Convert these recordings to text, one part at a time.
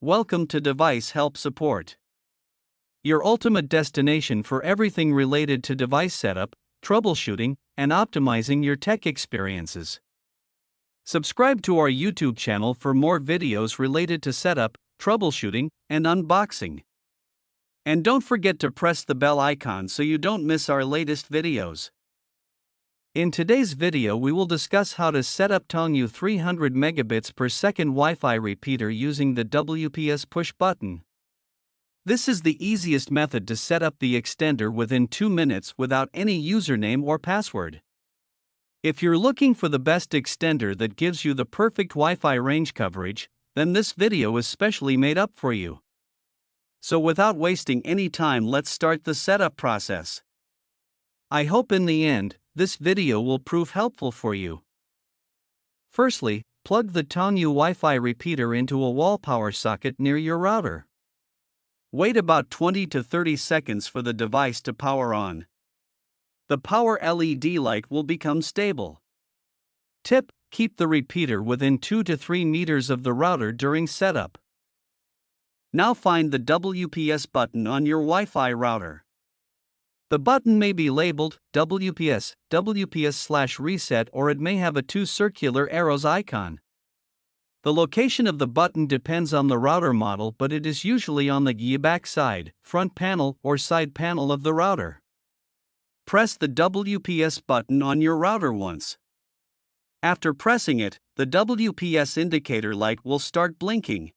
Welcome to Device Help Support, your ultimate destination for everything related to device setup, troubleshooting, and optimizing your tech experiences. Subscribe to our YouTube channel for more videos related to setup, troubleshooting, and unboxing. And don't forget to press the bell icon so you don't miss our latest videos. In today's video we will discuss how to set up Tongyu 300Mbps Wi-Fi repeater using the WPS push button. This is the easiest method to set up the extender within 2 minutes without any username or password. If you're looking for the best extender that gives you the perfect Wi-Fi range coverage, then this video is specially made up for you. So without wasting any time, let's start the setup process. I hope in the end, this video will prove helpful for you. Firstly, plug the Tongyu Wi-Fi repeater into a wall power socket near your router. Wait about 20 to 30 seconds for the device to power on. The power LED light will become stable. Tip: keep the repeater within 2 to 3 meters of the router during setup. Now find the WPS button on your Wi-Fi router. The button may be labeled WPS, WPS/reset, or it may have a 2 circular arrows icon. The location of the button depends on the router model, but it is usually on the back side, front panel, or side panel of the router. Press the WPS button on your router once. After pressing it, the WPS indicator light will start blinking.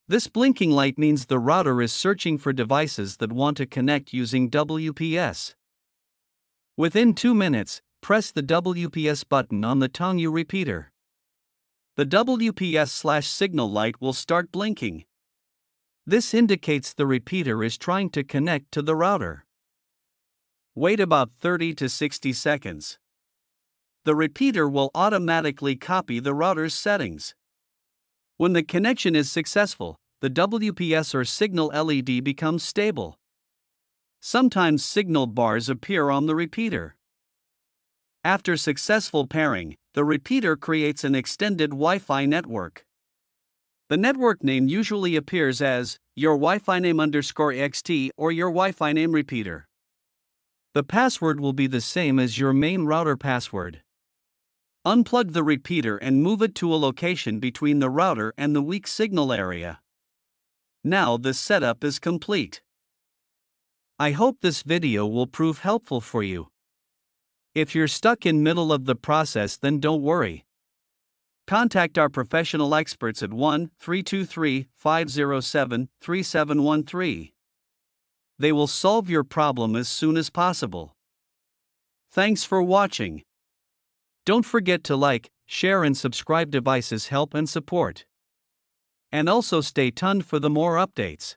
This blinking light means the router is searching for devices that want to connect using WPS. Within 2 minutes, press the WPS button on the Tongyu repeater. The WPS/signal light will start blinking. This indicates the repeater is trying to connect to the router. Wait about 30 to 60 seconds. The repeater will automatically copy the router's settings. When the connection is successful, the WPS or signal LED becomes stable. Sometimes signal bars appear on the repeater. After successful pairing, the repeater creates an extended Wi-Fi network. The network name usually appears as your Wi-Fi name _xt or your Wi-Fi name repeater. The password will be the same as your main router password. Unplug the repeater and move it to a location between the router and the weak signal area. Now the setup is complete. I hope this video will prove helpful for you. If you're stuck in middle of the process, then don't worry. Contact our professional experts at 1-323-507-3713. They will solve your problem as soon as possible. Thanks for watching. Don't forget to like, share and subscribe. Devices Help and Support. And also stay tuned for the more updates.